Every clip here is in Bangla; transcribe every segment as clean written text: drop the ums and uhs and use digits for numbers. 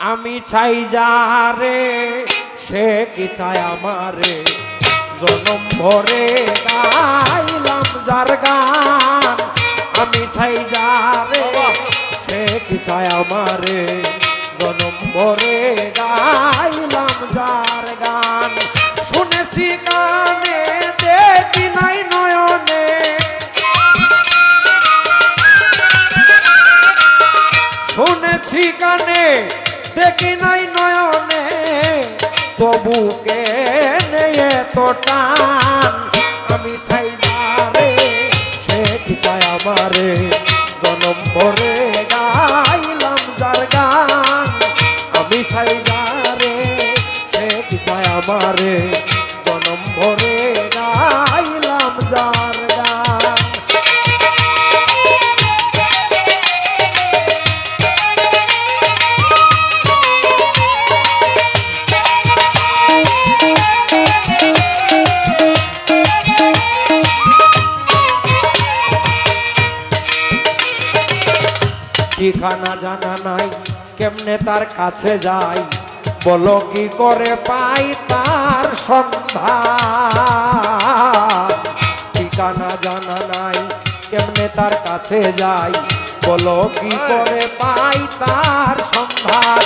আমি চাই যারে সে কি চায় আমারে জনম ভরে গাইলাম যার গান আমি চাই যারে সে কি চায় আমারে জনম ভরে গাইলাম যার গান শুনেছি কানে দেখি নাই নয়নে শুনেছি কানে দেখি নাই নয়নে তবু কে নেয়ে তো টান আমি চাই যারে সে কি চায় আমারে জনম ভরে গাইলাম যার গান আমি চাই যারে সে কি চায় আমারে জনম ভরে গাইলাম যার গান ঠিকানা জানা নাই কেমনে তার কাছে যাই বলো কি করে পাই তার সন্ধান ঠিকানা জানা নাই কেমনে তার কাছে যাই বলো কি করে পাই তার সন্ধান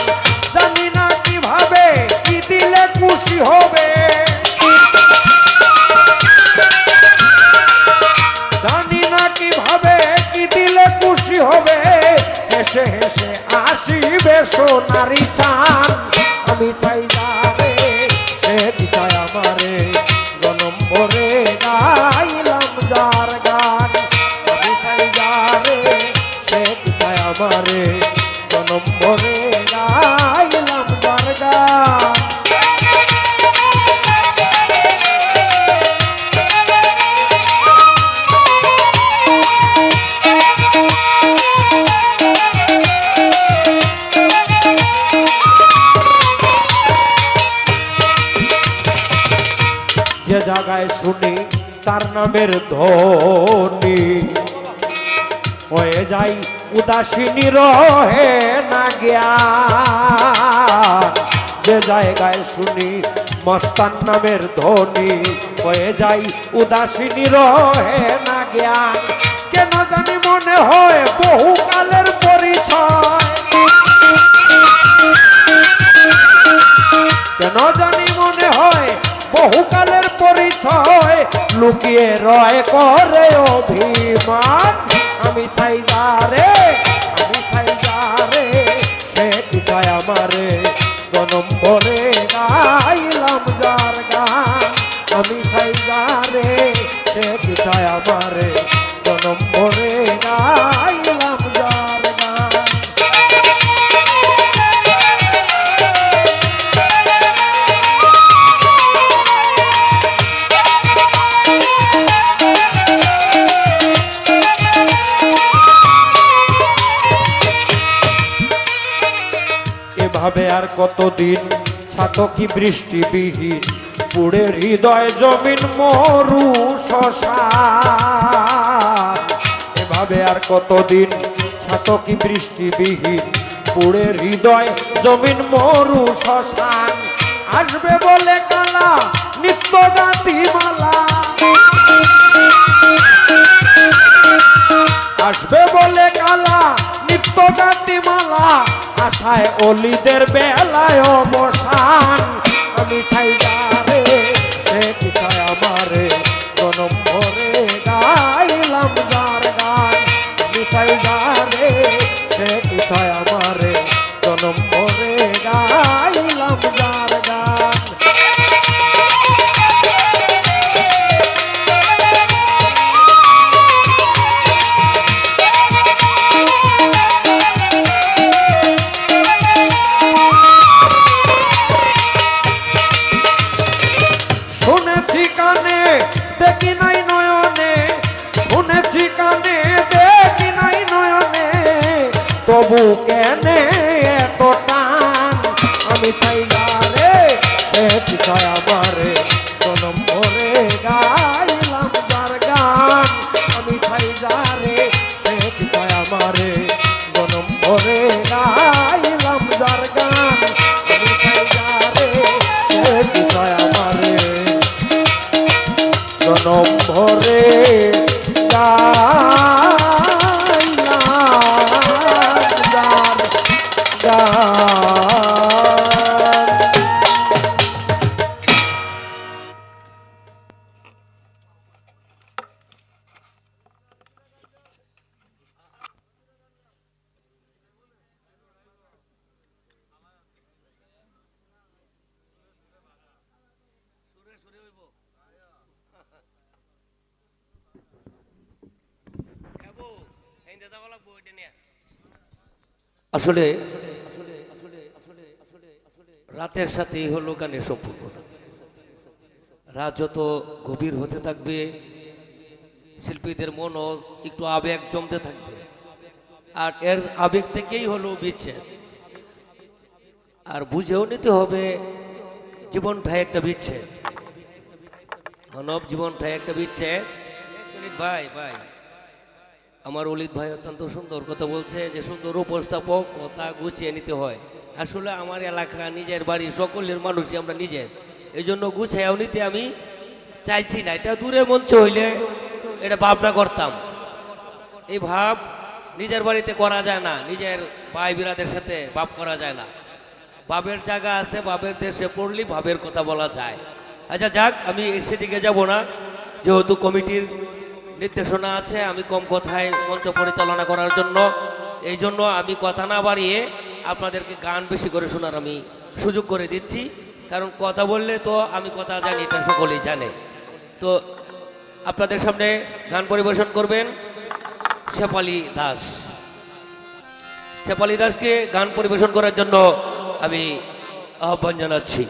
জানি না কিভাবে কি দিলে খুশি হবে জানি না কিভাবে কি দিলে খুশি হবে হেসে হেসে আসিবে সোনারি চান আমি চাই যারে সে কি চায় আমারে জনম ভরে গাইলাম যার গান আমি চাই যারে সে কি চায় আমারে জনম ভরে গাইলাম যার গান যে জায়গায় শুনি তার নামের ধ্বনি হয়ে যাই উদাসীনী রহে না জ্ঞান যে জায়গায় শুনি মস্তান নামের ধ্বনি হয়ে যাই উদাসীনী রহে না জ্ঞান কেন জানি মনে হয় বহুকালের পরিচয় কেন জানি মনে হয় বহুকালের পরিচয় লুকিয়ে রয় করে অভিমান আমি চাই যারে সে কি চায় আমারে জনম ভরে গাইলাম যার গান আমি চাই যারে সে কি চায় আমারে জনম ভরে গাইলাম যার গান এভাবে আর কতদিন ছাতকি বৃষ্টিবিহীন পুড়ে হৃদয় জমিন মরু শ্মশান এভাবে আর কতদিন ছাতকি বৃষ্টিবিহীন পুড়ে হৃদয় জমিন মরু শ্মশান আসবে বলে কালা নিত্য জাতি মালা আসবে বলে কালা নিত্য জাতি মালা আশায় অলিদের বেলায় অবসান আমি চাই যারে সে কি চায় আমারে জনম ভরে গাইলাম যার গান আমি চাই যারে সে কি চায় আমারে জনম ভরে গাইলাম যার গান আসলে রাতের সাথেই হলো গানের সম্পর্ক। রাত যত গভীর হতে থাকবে, শিল্পীদের মনও একটু আবেগ জমতে থাকবে, আর এর আবেগ থেকেই হলো বিচ্ছেদ। আর বুঝেও নিতে হবে জীবনটাই একটা বিচ্ছেদ, মানব জীবনটাই একটা বিচ্ছেদ। এক মিনিট ভাই, আমার অলিদ ভাই অত্যন্ত সুন্দর কথা বলছে, যে সুন্দর উপস্থাপক, কথা গুছিয়ে নিতে হয়। আসলে আমার এলাকা, নিজের বাড়ি, সকলের মানুষই আমরা নিজের, এই জন্য গুছিয়েও নিতে আমি চাইছি না। এটা দূরে মঞ্চ হইলে এটা ভাবনা করতাম, এই ভাব নিজের বাড়িতে করা যায় না, নিজের ভাই বিরাদের সাথে ভাব করা যায় না। ভাবের জায়গা আছে, ভাবের দেশে পড়লি ভাবের কথা বলা যায়। আচ্ছা যাক, আমি সেদিকে যাব না, যেহেতু কমিটির নির্দেশনা আছে আমি কম কথায় মঞ্চ পরিচালনা করার জন্য, এই জন্য আমি কথা না বাড়িয়ে আপনাদেরকে গান বেশি করে শোনার আমি সুযোগ করে দিচ্ছি। কারণ কথা বললে তো আমি কথা জানি, এটা সকলেই জানে। তো আপনাদের সামনে গান পরিবেশন করবেন শেফালী দাস। শেফালী দাসকে গান পরিবেশন করার জন্য আমি আহ্বান জানাচ্ছি।